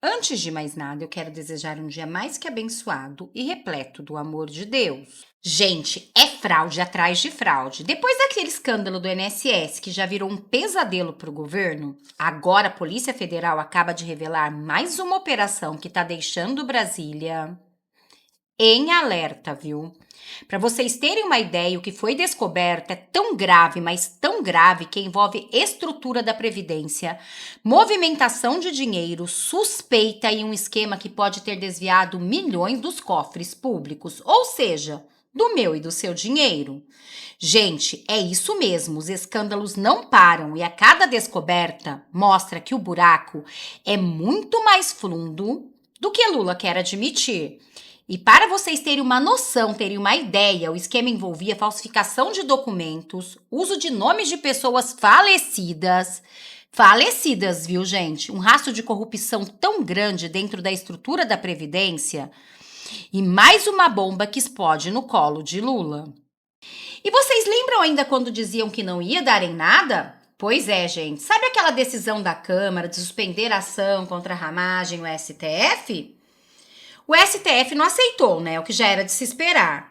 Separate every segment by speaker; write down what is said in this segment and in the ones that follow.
Speaker 1: Antes de mais nada, eu quero desejar um dia mais que abençoado e repleto do amor de Deus. Gente, é fraude atrás de fraude. Depois daquele escândalo do INSS, que já virou um pesadelo para o governo, agora a Polícia Federal acaba de revelar mais uma operação que está deixando Brasília em alerta, viu? Para vocês terem uma ideia, o que foi descoberto é tão grave, mas tão grave, que envolve estrutura da Previdência, movimentação de dinheiro, suspeita e um esquema que pode ter desviado milhões dos cofres públicos, ou seja, do meu e do seu dinheiro. Gente, é isso mesmo, os escândalos não param e a cada descoberta mostra que o buraco é muito mais fundo do que Lula quer admitir. E para vocês terem uma noção, terem uma ideia, o esquema envolvia falsificação de documentos, uso de nomes de pessoas falecidas, viu, gente? Um rastro de corrupção tão grande dentro da estrutura da Previdência e mais uma bomba que explode no colo de Lula. E vocês lembram ainda quando diziam que não ia dar em nada? Pois é, gente. Sabe aquela decisão da Câmara de suspender a ação contra a ramagem no STF? O STF não aceitou, né? O que já era de se esperar.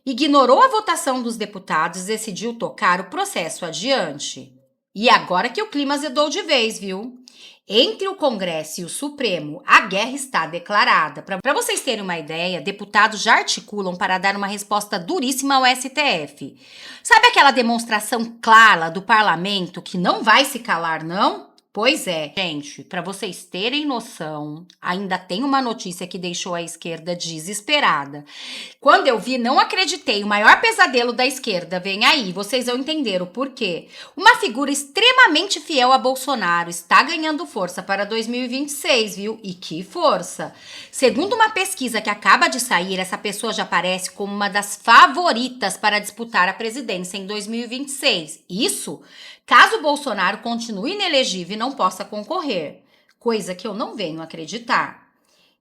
Speaker 1: Ignorou a votação dos deputados e decidiu tocar o processo adiante. E agora que o clima azedou de vez, viu? Entre o Congresso e o Supremo, a guerra está declarada. Para vocês terem uma ideia, deputados já articulam para dar uma resposta duríssima ao STF. Sabe aquela demonstração clara do parlamento que não vai se calar, não? Pois é, gente, para vocês terem noção, ainda tem uma notícia que deixou a esquerda desesperada. Quando eu vi, não acreditei. O maior pesadelo da esquerda vem aí. Vocês vão entender o porquê. Uma figura extremamente fiel a Bolsonaro está ganhando força para 2026, viu? E que força! Segundo uma pesquisa que acaba de sair, essa pessoa já aparece como uma das favoritas para disputar a presidência em 2026. Isso caso Bolsonaro continue inelegível e não possa concorrer. Coisa que eu não venho acreditar.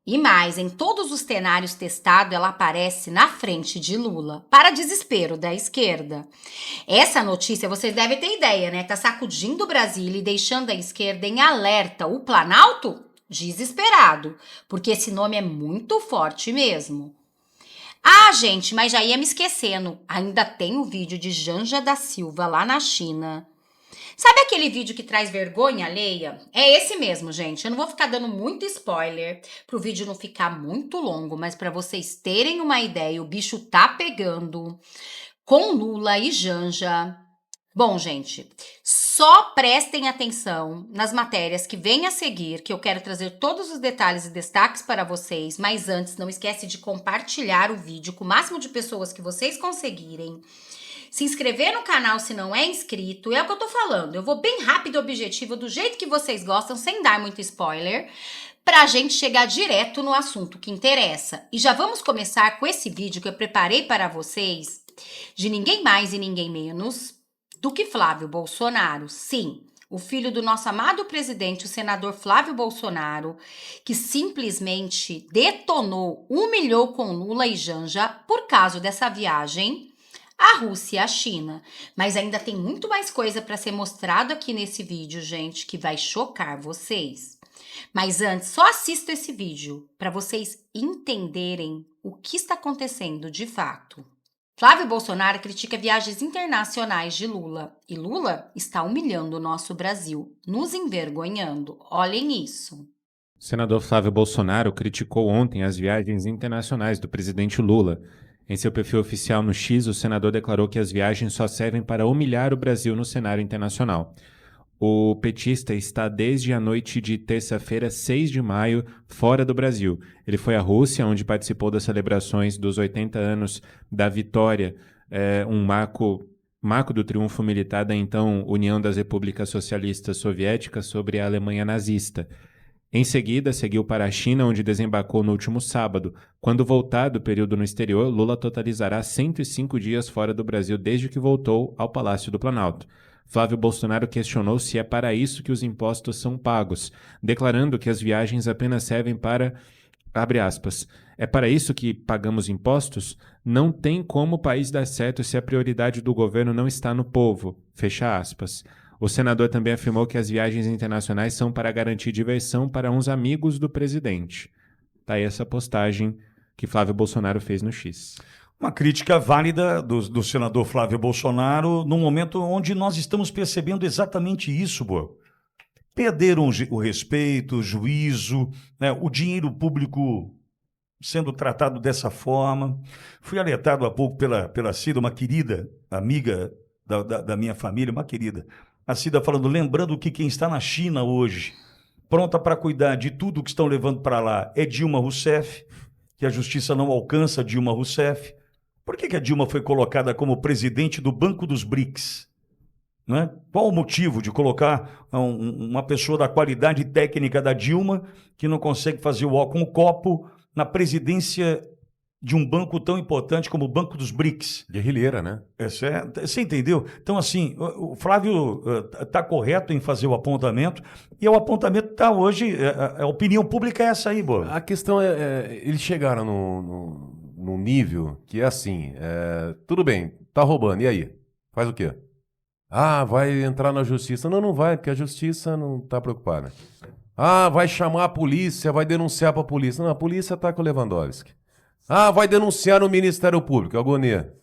Speaker 1: E mais, em todos os cenários testados, ela aparece na frente de Lula, para desespero da esquerda. Essa notícia, vocês devem ter ideia, né? Tá sacudindo o Brasil e deixando a esquerda em alerta. O Planalto? Desesperado, porque esse nome é muito forte mesmo. Ah, gente, mas já ia me esquecendo. Ainda tem o vídeo de Janja da Silva lá na China. Sabe aquele vídeo que traz vergonha alheia? É esse mesmo, gente. Eu não vou ficar dando muito spoiler pro vídeo não ficar muito longo, mas para vocês terem uma ideia, o bicho tá pegando com Lula e Janja. Bom, gente, só prestem atenção nas matérias que vêm a seguir, que eu quero trazer todos os detalhes e destaques para vocês, mas antes não esquece de compartilhar o vídeo com o máximo de pessoas que vocês conseguirem. Se inscrever no canal se não é inscrito, é o que eu tô falando. Eu vou bem rápido e objetivo, do jeito que vocês gostam, sem dar muito spoiler, pra gente chegar direto no assunto que interessa. E já vamos começar com esse vídeo que eu preparei para vocês, de ninguém mais e ninguém menos do que Flávio Bolsonaro. Sim, o filho do nosso amado presidente, o senador Flávio Bolsonaro, que simplesmente detonou, humilhou com Lula e Janja por causa dessa viagem a Rússia e a China. Mas ainda tem muito mais coisa para ser mostrado aqui nesse vídeo, gente, que vai chocar vocês. Mas antes, só assista esse vídeo para vocês entenderem o que está acontecendo de fato. Flávio Bolsonaro critica viagens internacionais de Lula. E Lula está humilhando o nosso Brasil, nos envergonhando. Olhem isso.
Speaker 2: O senador Flávio Bolsonaro criticou ontem as viagens internacionais do presidente Lula. Em seu perfil oficial no X, o senador declarou que as viagens só servem para humilhar o Brasil no cenário internacional. O petista está desde a noite de terça-feira, 6 de maio, fora do Brasil. Ele foi à Rússia, onde participou das celebrações dos 80 anos da vitória, um marco do triunfo militar da então União das Repúblicas Socialistas Soviéticas sobre a Alemanha nazista. Em seguida, seguiu para a China, onde desembarcou no último sábado. Quando voltar do período no exterior, Lula totalizará 105 dias fora do Brasil desde que voltou ao Palácio do Planalto. Flávio Bolsonaro questionou se é para isso que os impostos são pagos, declarando que as viagens apenas servem para, abre aspas, é para isso que pagamos impostos? Não tem como o país dar certo se a prioridade do governo não está no povo, fecha aspas. O senador também afirmou que as viagens internacionais são para garantir diversão para uns amigos do presidente. Tá aí essa postagem que Flávio Bolsonaro fez no X.
Speaker 3: Uma crítica válida do senador Flávio Bolsonaro num momento onde nós estamos percebendo exatamente isso, Boa. Perderam o respeito, o juízo, né, o dinheiro público sendo tratado dessa forma. Fui alertado há pouco pela Cida, uma querida amiga da minha família, uma querida. A Cida falando, lembrando que quem está na China hoje, pronta para cuidar de tudo que estão levando para lá, é Dilma Rousseff, que a justiça não alcança Dilma Rousseff. Por que a Dilma foi colocada como presidente do Banco dos BRICS? Né? Qual o motivo de colocar uma pessoa da qualidade técnica da Dilma, que não consegue fazer o ó com o copo, na presidência de um banco tão importante como o Banco dos BRICS?
Speaker 4: Guerrilheira, né?
Speaker 3: Você entendeu? Então, assim, o Flávio está correto em fazer o apontamento, e o apontamento está hoje, a opinião pública é essa aí, Boa.
Speaker 4: A questão eles chegaram num nível que é assim, tudo bem, tá roubando, e aí? Faz o quê? Ah, vai entrar na justiça. Não, não vai, porque a justiça não está preocupada. Ah, vai chamar a polícia, vai denunciar para a polícia. Não, a polícia está com o Lewandowski. Ah, vai denunciar no Ministério Público, Agonia.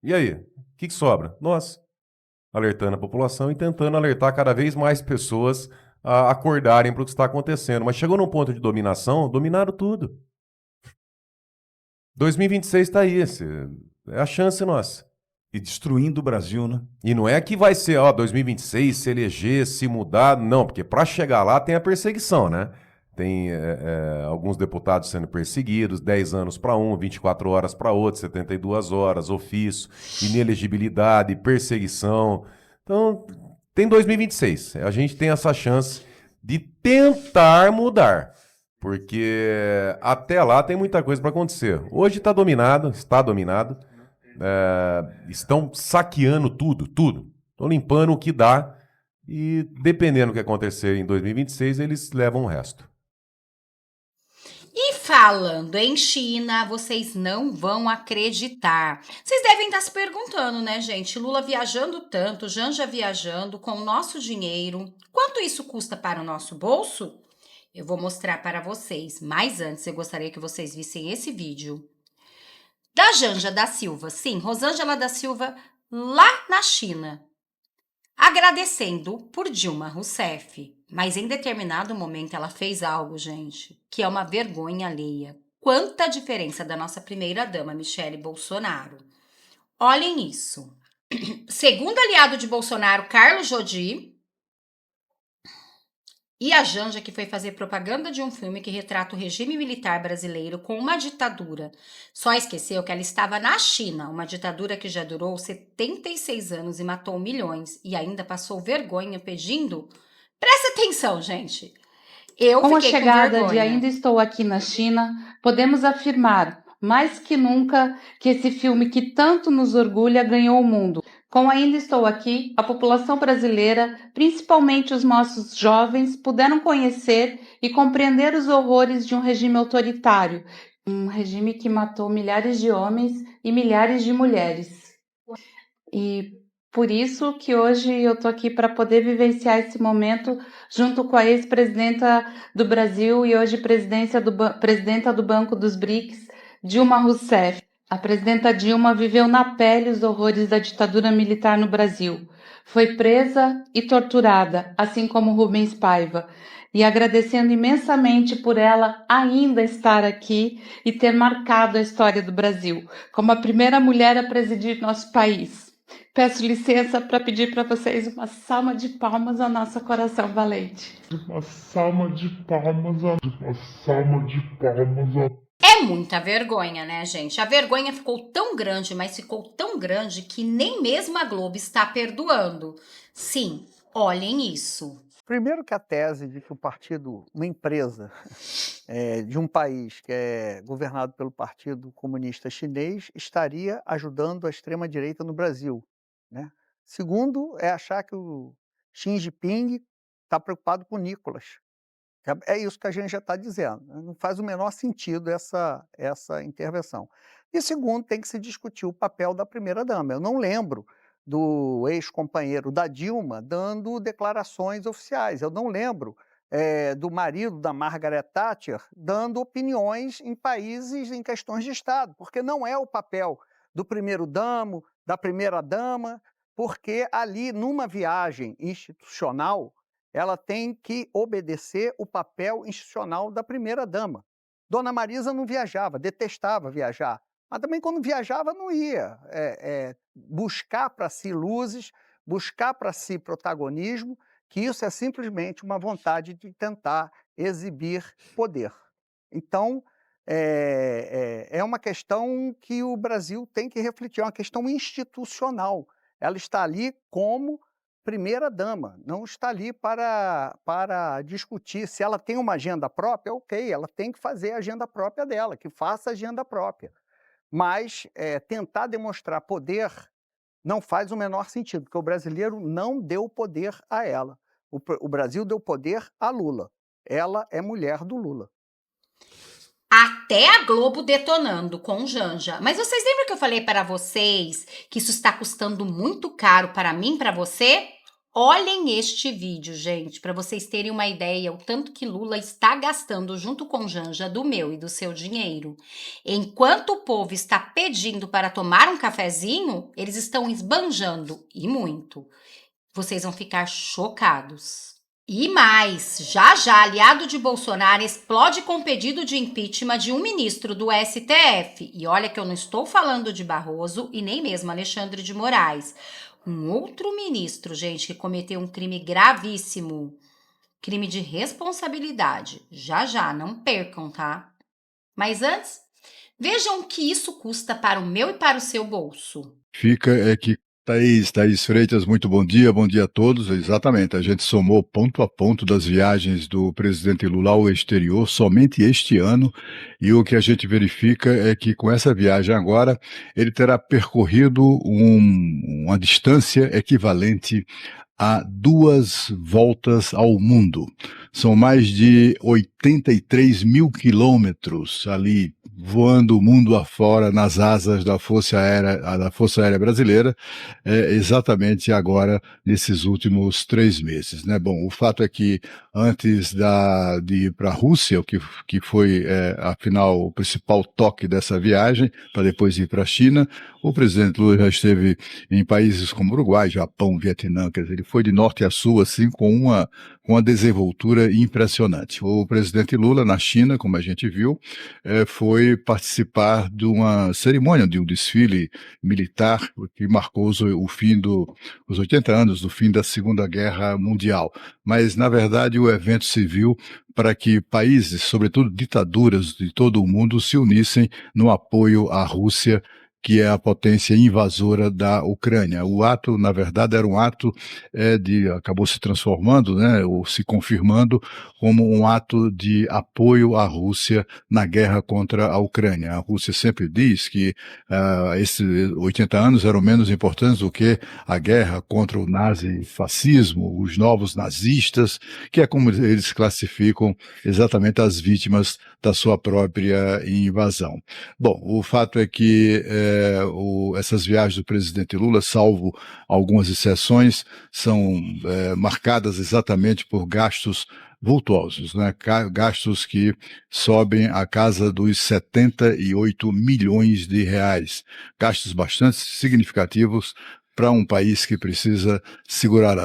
Speaker 4: E aí? O que sobra? Nós. Alertando a população e tentando alertar cada vez mais pessoas a acordarem para o que está acontecendo. Mas chegou num ponto de dominação, dominaram tudo. 2026 está aí, é a chance nossa.
Speaker 3: E destruindo o Brasil, né?
Speaker 4: E não é que vai ser, 2026, se eleger, se mudar, não, porque para chegar lá tem a perseguição, né? Tem alguns deputados sendo perseguidos, 10 anos para um, 24 horas para outro, 72 horas, ofício, inelegibilidade, perseguição. Então, tem 2026. A gente tem essa chance de tentar mudar, porque até lá tem muita coisa para acontecer. Hoje está dominado. Estão saqueando tudo. Estão limpando o que dá e, dependendo do que acontecer em 2026, eles levam o resto.
Speaker 1: E falando em China, vocês não vão acreditar. Vocês devem estar se perguntando, né, gente? Lula viajando tanto, Janja viajando com o nosso dinheiro. Quanto isso custa para o nosso bolso? Eu vou mostrar para vocês. Mas antes, eu gostaria que vocês vissem esse vídeo da Janja da Silva. Sim, Rosângela da Silva, lá na China, agradecendo por Dilma Rousseff. Mas em determinado momento ela fez algo, gente, que é uma vergonha alheia. Quanta diferença da nossa primeira-dama, Michele Bolsonaro. Olhem isso. Segundo aliado de Bolsonaro, Carlos Jodi, e a Janja, que foi fazer propaganda de um filme que retrata o regime militar brasileiro com uma ditadura. Só esqueceu que ela estava na China, uma ditadura que já durou 76 anos e matou milhões, e ainda passou vergonha pedindo... Presta atenção, gente.
Speaker 5: Com a chegada de Ainda Estou Aqui na China, podemos afirmar, mais que nunca, que esse filme que tanto nos orgulha ganhou o mundo. Com Ainda Estou Aqui, a população brasileira, principalmente os nossos jovens, puderam conhecer e compreender os horrores de um regime autoritário, um regime que matou milhares de homens e milhares de mulheres. E por isso que hoje eu estou aqui para poder vivenciar esse momento junto com a ex-presidenta do Brasil e hoje presidenta do Banco dos BRICS, Dilma Rousseff. A presidenta Dilma viveu na pele os horrores da ditadura militar no Brasil. Foi presa e torturada, assim como Rubens Paiva. E agradecendo imensamente por ela ainda estar aqui e ter marcado a história do Brasil, como a primeira mulher a presidir nosso país. Peço licença para pedir para vocês uma salva de palmas ao nosso coração valente.
Speaker 6: Uma salva de palmas, uma salva de palmas.
Speaker 1: É muita vergonha, né, gente? A vergonha ficou tão grande, mas ficou tão grande que nem mesmo a Globo está perdoando. Sim, olhem isso.
Speaker 7: Primeiro que a tese de que o partido, uma empresa de um país que é governado pelo Partido Comunista Chinês, estaria ajudando a extrema-direita no Brasil, né? Segundo, é achar que o Xi Jinping está preocupado com o Nicolas. É isso que a gente já está dizendo. Não faz o menor sentido essa intervenção. E segundo, tem que se discutir o papel da primeira-dama. Eu não lembro do ex-companheiro da Dilma dando declarações oficiais. Eu não lembro do marido da Margaret Thatcher dando opiniões em países em questões de Estado, porque não é o papel do primeiro-damo, da primeira-dama, porque ali, numa viagem institucional, ela tem que obedecer o papel institucional da primeira-dama. Dona Marisa não viajava, detestava viajar, mas também quando viajava não ia buscar para si luzes, buscar para si protagonismo, que isso é simplesmente uma vontade de tentar exibir poder. Então, é uma questão que o Brasil tem que refletir, é uma questão institucional. Ela está ali como primeira-dama, não está ali para discutir. Se ela tem uma agenda própria, ok, ela tem que fazer a agenda própria dela, que faça a agenda própria. Mas tentar demonstrar poder não faz o menor sentido, porque o brasileiro não deu poder a ela. O Brasil deu poder a Lula. Ela é mulher do Lula.
Speaker 1: Até a Globo detonando com Janja. Mas vocês lembram que eu falei para vocês que isso está custando muito caro para mim, para você? Olhem este vídeo, gente, para vocês terem uma ideia o tanto que Lula está gastando junto com Janja do meu e do seu dinheiro. Enquanto o povo está pedindo para tomar um cafezinho, eles estão esbanjando, e muito. Vocês vão ficar chocados. E mais, já aliado de Bolsonaro explode com pedido de impeachment de um ministro do STF. E olha que eu não estou falando de Barroso e nem mesmo Alexandre de Moraes. Um outro ministro, gente, que cometeu um crime gravíssimo. Crime de responsabilidade. Já, não percam, tá? Mas antes, vejam o que isso custa para o meu e para o seu bolso.
Speaker 8: Fica que Thaís Freitas, muito bom dia a todos. Exatamente, a gente somou ponto a ponto das viagens do presidente Lula ao exterior somente este ano, e o que a gente verifica é que com essa viagem agora, ele terá percorrido uma distância equivalente a 2 voltas ao mundo. São mais de 83 mil quilômetros ali, voando o mundo afora nas asas da Força Aérea Brasileira, exatamente agora, nesses últimos 3 meses, né? Bom, o fato é que antes de ir para a Rússia, que foi, afinal, o principal toque dessa viagem, para depois ir para a China, o presidente Lula já esteve em países como Uruguai, Japão, Vietnã, quer dizer, ele foi de norte a sul, assim, com uma desenvoltura impressionante. O presidente Lula, na China, como a gente viu, foi participar de uma cerimônia, de um desfile militar que marcou o fim os 80 anos do fim da Segunda Guerra Mundial. Mas, na verdade, o evento serviu para que países, sobretudo ditaduras de todo o mundo, se unissem no apoio à Rússia, que é a potência invasora da Ucrânia. O ato, na verdade, era um ato acabou se transformando, né, ou se confirmando como um ato de apoio à Rússia na guerra contra a Ucrânia. A Rússia sempre diz que esses 80 anos eram menos importantes do que a guerra contra o nazifascismo, os novos nazistas, que é como eles classificam exatamente as vítimas da sua própria invasão. Bom, o fato é que essas viagens do presidente Lula, salvo algumas exceções, são marcadas exatamente por gastos vultuosos, né? Gastos que sobem à casa dos 78 milhões de reais. Gastos bastante significativos para um país que precisa segurar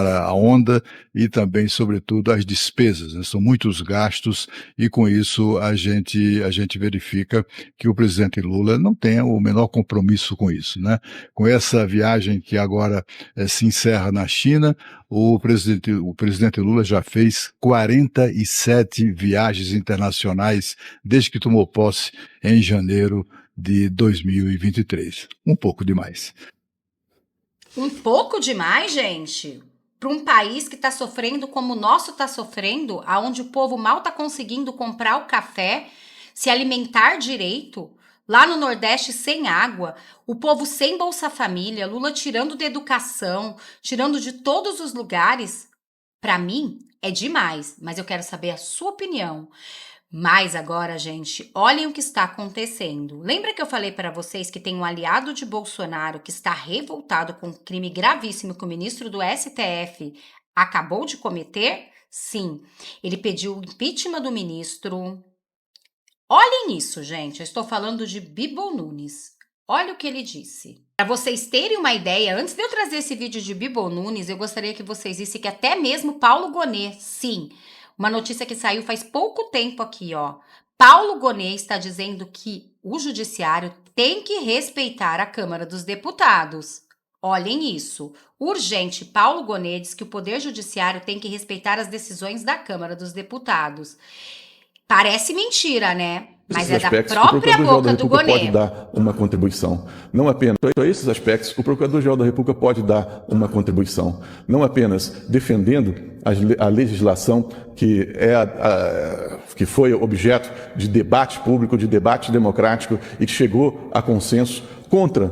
Speaker 8: a onda e também, sobretudo, as despesas, né? São muitos gastos e, com isso, a gente verifica que o presidente Lula não tem o menor compromisso com isso, né? Com essa viagem que agora se encerra na China, o presidente Lula já fez 47 viagens internacionais desde que tomou posse em janeiro de 2023. Um pouco demais.
Speaker 1: Um pouco demais, gente? Para um país que está sofrendo como o nosso está sofrendo, aonde o povo mal está conseguindo comprar o café, se alimentar direito, lá no Nordeste sem água, o povo sem Bolsa Família, Lula tirando da educação, tirando de todos os lugares. Para mim, é demais, mas eu quero saber a sua opinião. Mas agora, gente, olhem o que está acontecendo. Lembra que eu falei para vocês que tem um aliado de Bolsonaro que está revoltado com um crime gravíssimo que o ministro do STF acabou de cometer? Sim, ele pediu o impeachment do ministro. Olhem isso, gente. Eu estou falando de Bibo Nunes. Olha o que ele disse. Para vocês terem uma ideia, antes de eu trazer esse vídeo de Bibo Nunes, eu gostaria que vocês vissem que até mesmo Paulo Gonet, sim, uma notícia que saiu faz pouco tempo aqui, ó. Paulo Gonet está dizendo que o judiciário tem que respeitar a Câmara dos Deputados. Olhem isso. Urgente, Paulo Gonet diz que o Poder Judiciário tem que respeitar as decisões da Câmara dos Deputados. Parece mentira, né? Mas é da própria boca do Gonet.
Speaker 9: Pode dar uma contribuição. Não apenas a esses aspectos, o Procurador-Geral da República pode dar uma contribuição. Não apenas defendendo a legislação que foi objeto de debate público, de debate democrático e que chegou a consenso contra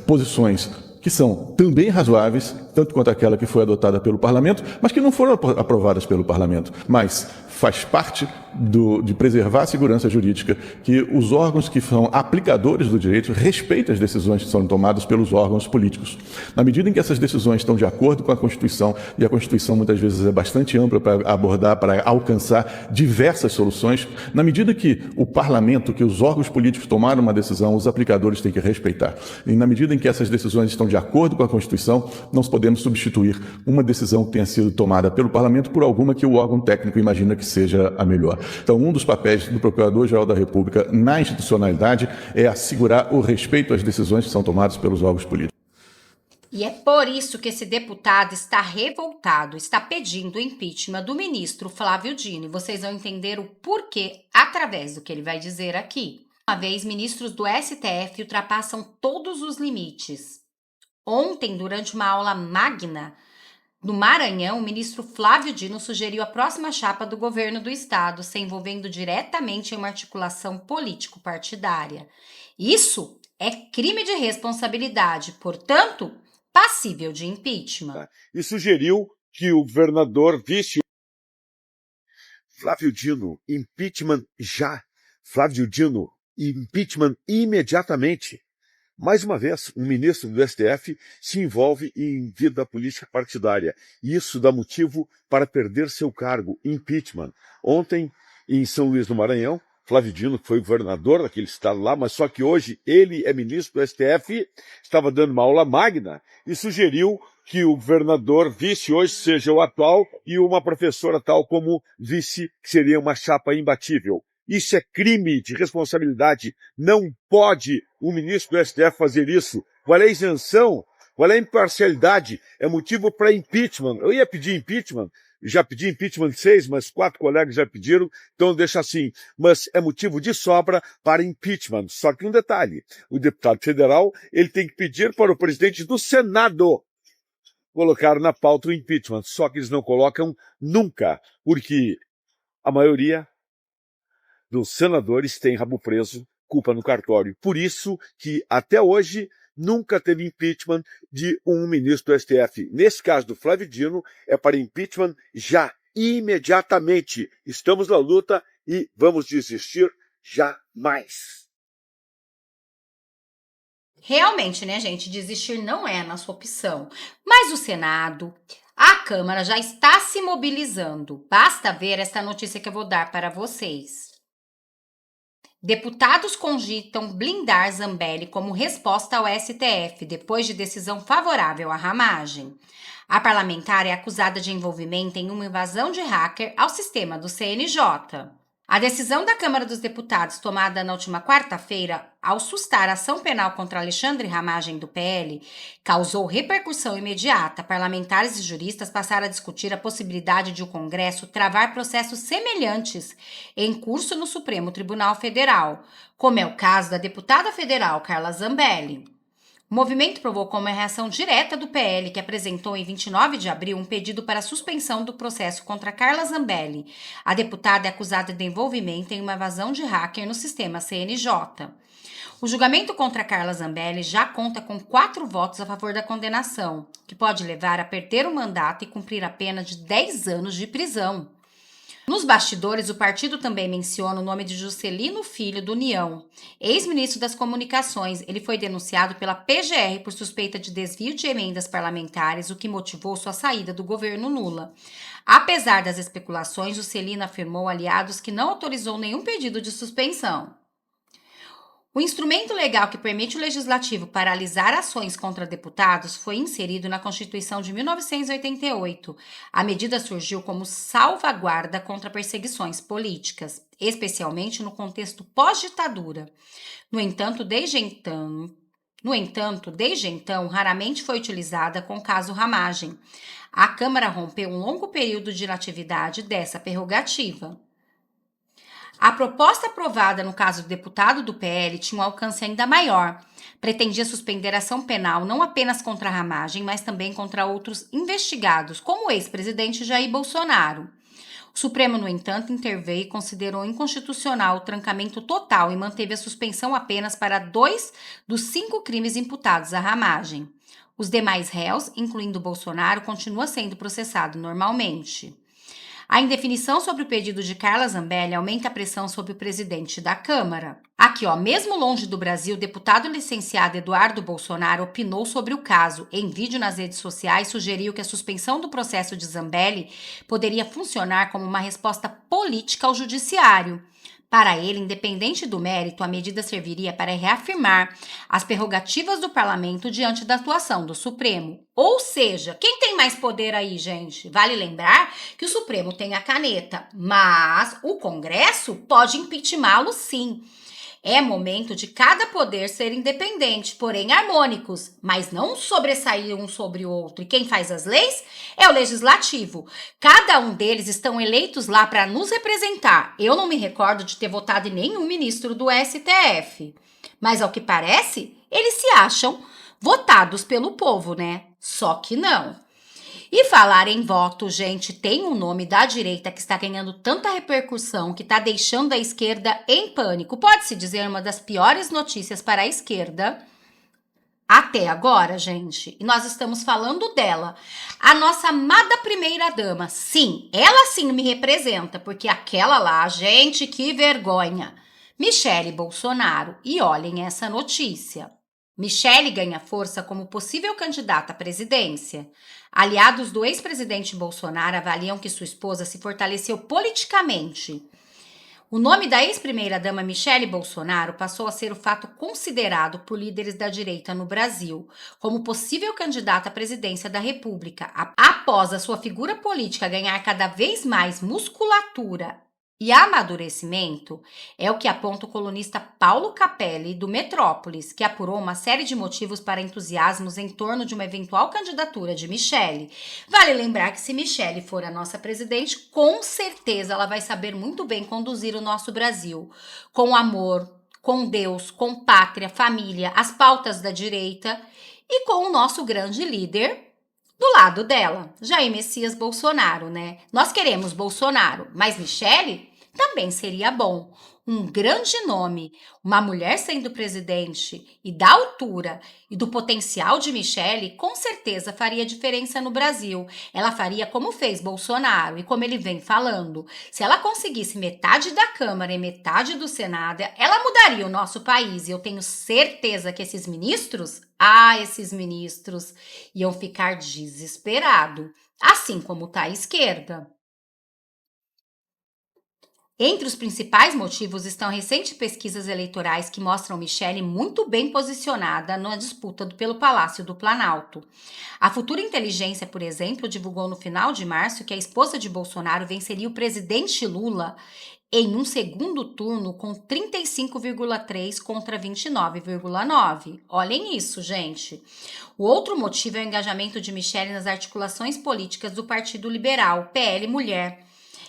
Speaker 9: posições que são também razoáveis, tanto quanto aquela que foi adotada pelo Parlamento, mas que não foram aprovadas pelo Parlamento. Mas faz parte de preservar a segurança jurídica, que os órgãos que são aplicadores do direito respeitem as decisões que são tomadas pelos órgãos políticos. Na medida em que essas decisões estão de acordo com a Constituição, e a Constituição muitas vezes é bastante ampla para abordar, para alcançar diversas soluções, na medida que o Parlamento, que os órgãos políticos tomaram uma decisão, os aplicadores têm que respeitar. E na medida em que essas decisões estão de acordo com a Constituição, não podemos substituir uma decisão que tenha sido tomada pelo Parlamento por alguma que o órgão técnico imagina que seja a melhor. Então, um dos papéis do Procurador-Geral da República na institucionalidade é assegurar o respeito às decisões que são tomadas pelos órgãos políticos.
Speaker 1: E é por isso que esse deputado está revoltado, está pedindo o impeachment do ministro Flávio Dino. E vocês vão entender o porquê através do que ele vai dizer aqui. Uma vez, ministros do STF ultrapassam todos os limites. Ontem, durante uma aula magna no Maranhão, o ministro Flávio Dino sugeriu a próxima chapa do governo do estado, se envolvendo diretamente em uma articulação político-partidária. Isso é crime de responsabilidade, portanto, passível de impeachment.
Speaker 10: E sugeriu que o governador vice Flávio Dino, impeachment já. Flávio Dino, impeachment imediatamente. Mais uma vez, um ministro do STF se envolve em vida política partidária. Isso dá motivo para perder seu cargo, impeachment. Ontem, em São Luís do Maranhão, Flávio Dino, que foi governador daquele estado lá, mas só que hoje ele é ministro do STF, estava dando uma aula magna e sugeriu que o governador vice hoje seja o atual e uma professora tal como vice, que seria uma chapa imbatível. Isso é crime de responsabilidade. Não pode o ministro do STF fazer isso. Qual é a isenção? Qual é a imparcialidade? É motivo para impeachment. Eu ia pedir impeachment, já pedi impeachment 6, mas 4 colegas já pediram, então deixa assim. Mas é motivo de sobra para impeachment. Só que um detalhe, o deputado federal ele tem que pedir para o presidente do Senado colocar na pauta o impeachment. Só que eles não colocam nunca, porque a maioria dos senadores tem rabo preso, culpa no cartório. Por isso que, até hoje, nunca teve impeachment de um ministro do STF. Nesse caso do Flávio Dino, é para impeachment já, imediatamente. Estamos na luta e vamos desistir jamais.
Speaker 1: Realmente, né, gente? Desistir não é a nossa opção. Mas o Senado, a Câmara já está se mobilizando. Basta ver esta notícia que eu vou dar para vocês. Deputados cogitam blindar Zambelli como resposta ao STF, depois de decisão favorável à ramagem. A parlamentar é acusada de envolvimento em uma invasão de hacker ao sistema do CNJ. A decisão da Câmara dos Deputados, tomada na última quarta-feira, ao sustar a ação penal contra Alexandre Ramagem do PL, causou repercussão imediata. Parlamentares e juristas passaram a discutir a possibilidade de o Congresso travar processos semelhantes em curso no Supremo Tribunal Federal, como é o caso da deputada federal Carla Zambelli. O movimento provocou uma reação direta do PL, que apresentou em 29 de abril um pedido para a suspensão do processo contra Carla Zambelli. A deputada é acusada de envolvimento em uma invasão de hacker no sistema CNJ. O julgamento contra Carla Zambelli já conta com 4 votos a favor da condenação, que pode levar a perder o mandato e cumprir a pena de 10 anos de prisão. Nos bastidores, o partido também menciona o nome de Juscelino Filho do União, ex-ministro das Comunicações. Ele foi denunciado pela PGR por suspeita de desvio de emendas parlamentares, o que motivou sua saída do governo Lula. Apesar das especulações, Juscelino afirmou a aliados que não autorizou nenhum pedido de suspensão. O instrumento legal que permite o legislativo paralisar ações contra deputados foi inserido na Constituição de 1988. A medida surgiu como salvaguarda contra perseguições políticas, especialmente no contexto pós-ditadura. No entanto, desde então, raramente foi utilizada com o caso Ramagem. A Câmara rompeu um longo período de inatividade dessa prerrogativa. A proposta aprovada no caso do deputado do PL tinha um alcance ainda maior. Pretendia suspender a ação penal não apenas contra a Ramagem, mas também contra outros investigados, como o ex-presidente Jair Bolsonaro. O Supremo, no entanto, interveio e considerou inconstitucional o trancamento total e manteve a suspensão apenas para 2 dos 5 crimes imputados à Ramagem. Os demais réus, incluindo Bolsonaro, continuam sendo processados normalmente. A indefinição sobre o pedido de Carla Zambelli aumenta a pressão sobre o presidente da Câmara. Aqui, mesmo longe do Brasil, o deputado licenciado Eduardo Bolsonaro opinou sobre o caso. Em vídeo nas redes sociais, sugeriu que a suspensão do processo de Zambelli poderia funcionar como uma resposta política ao judiciário. Para ele, independente do mérito, a medida serviria para reafirmar as prerrogativas do parlamento diante da atuação do Supremo. Ou seja, quem tem mais poder aí, gente? Vale lembrar que o Supremo tem a caneta, mas o Congresso pode impeachmentá-lo sim. É momento de cada poder ser independente, porém harmônicos, mas não sobressair um sobre o outro. E quem faz as leis é o Legislativo. Cada um deles estão eleitos lá para nos representar. Eu não me recordo de ter votado em nenhum ministro do STF. Mas, ao que parece, eles se acham votados pelo povo, né? Só que não. E falar em voto, gente, tem um nome da direita que está ganhando tanta repercussão que está deixando a esquerda em pânico. Pode-se dizer uma das piores notícias para a esquerda até agora, gente. E nós estamos falando dela, a nossa amada primeira-dama. Sim, ela sim me representa, porque aquela lá, gente, que vergonha. Michele Bolsonaro. E olhem essa notícia. Michele ganha força como possível candidata à presidência. Aliados do ex-presidente Bolsonaro avaliam que sua esposa se fortaleceu politicamente. O nome da ex-primeira-dama Michele Bolsonaro passou a ser o fato considerado por líderes da direita no Brasil como possível candidata à presidência da República. Após a sua figura política ganhar cada vez mais musculatura e amadurecimento, é o que aponta o colunista Paulo Capelli, do Metrópolis, que apurou uma série de motivos para entusiasmos em torno de uma eventual candidatura de Michele. Vale lembrar que se Michele for a nossa presidente, com certeza ela vai saber muito bem conduzir o nosso Brasil, com amor, com Deus, com pátria, família, as pautas da direita e com o nosso grande líder do lado dela, Jair Messias Bolsonaro, né? Nós queremos Bolsonaro, mas Michele também seria bom. Um grande nome, uma mulher sendo presidente e da altura e do potencial de Michele, com certeza faria diferença no Brasil. Ela faria como fez Bolsonaro e como ele vem falando. Se ela conseguisse metade da Câmara e metade do Senado, ela mudaria o nosso país. E eu tenho certeza que esses ministros iam ficar desesperados, assim como tá a esquerda. Entre os principais motivos estão recentes pesquisas eleitorais que mostram Michele muito bem posicionada na disputa pelo Palácio do Planalto. A Futura Inteligência, por exemplo, divulgou no final de março que a esposa de Bolsonaro venceria o presidente Lula em um segundo turno com 35,3 contra 29,9. Olhem isso, gente. O outro motivo é o engajamento de Michele nas articulações políticas do Partido Liberal, PL Mulher.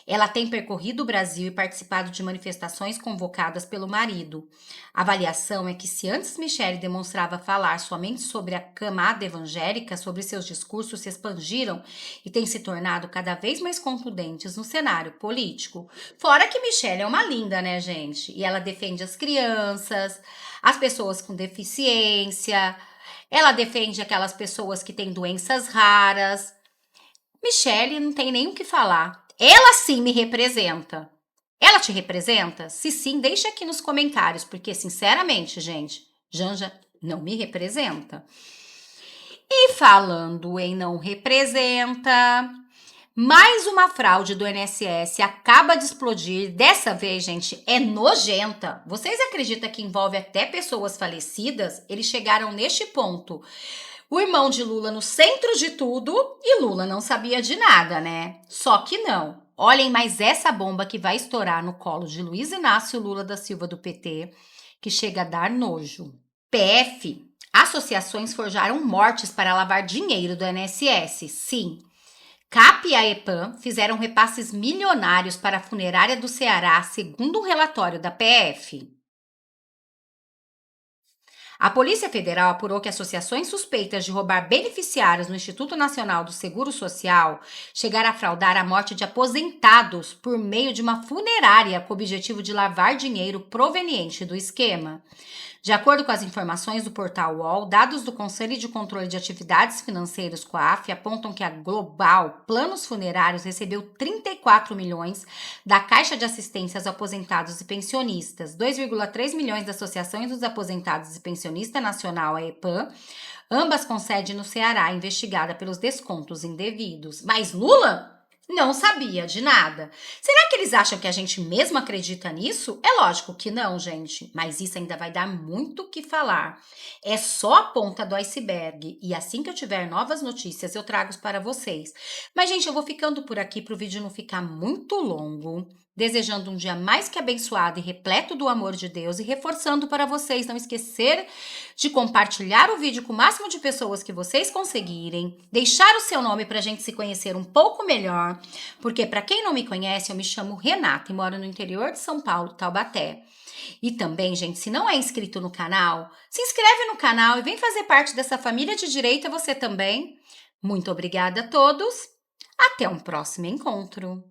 Speaker 1: Ela tem percorrido o Brasil e participado de manifestações convocadas pelo marido. A avaliação é que se antes Michele demonstrava falar somente sobre a camada evangélica, sobre seus discursos se expandiram e têm se tornado cada vez mais contundentes no cenário político. Fora que Michele é uma linda, né, gente? E ela defende as crianças, as pessoas com deficiência, ela defende aquelas pessoas que têm doenças raras. Michele não tem nem o que falar. ela sim me representa. Ela te representa? Se sim, deixa aqui nos comentários, porque, sinceramente, gente, Janja não me representa. E falando em não representa, mais uma fraude do INSS acaba de explodir. Dessa vez, gente, é nojenta. Vocês acreditam que envolve até pessoas falecidas? Eles chegaram neste ponto. O irmão de Lula no centro de tudo e Lula não sabia de nada, né? Só que não. Olhem mais essa bomba que vai estourar no colo de Luiz Inácio Lula da Silva do PT, que chega a dar nojo. PF, associações forjaram mortes para lavar dinheiro do INSS. Sim. CAP e a EPAM fizeram repasses milionários para a funerária do Ceará, segundo um relatório da PF. A Polícia Federal apurou que associações suspeitas de roubar beneficiários no Instituto Nacional do Seguro Social chegaram a fraudar a morte de aposentados por meio de uma funerária com o objetivo de lavar dinheiro proveniente do esquema. De acordo com as informações do portal UOL, dados do Conselho de Controle de Atividades Financeiras, COAF, apontam que a Global Planos Funerários recebeu 34 milhões da Caixa de Assistência aos Aposentados e Pensionistas, 2,3 milhões da Associação dos Aposentados e Pensionista Nacional, a EPAM, ambas com sede no Ceará, investigada pelos descontos indevidos. Mas Lula não sabia de nada. Será que eles acham que a gente mesmo acredita nisso? É lógico que não, gente. Mas isso ainda vai dar muito o que falar. É só a ponta do iceberg. E assim que eu tiver novas notícias, eu trago para vocês. Mas, gente, eu vou ficando por aqui para o vídeo não ficar muito longo. Desejando um dia mais que abençoado e repleto do amor de Deus e reforçando para vocês não esquecer de compartilhar o vídeo com o máximo de pessoas que vocês conseguirem, deixar o seu nome para a gente se conhecer um pouco melhor, porque para quem não me conhece, eu me chamo Renata e moro no interior de São Paulo, Taubaté. E também, gente, se não é inscrito no canal, se inscreve no canal e vem fazer parte dessa família de direita você também. Muito obrigada a todos, até um próximo encontro.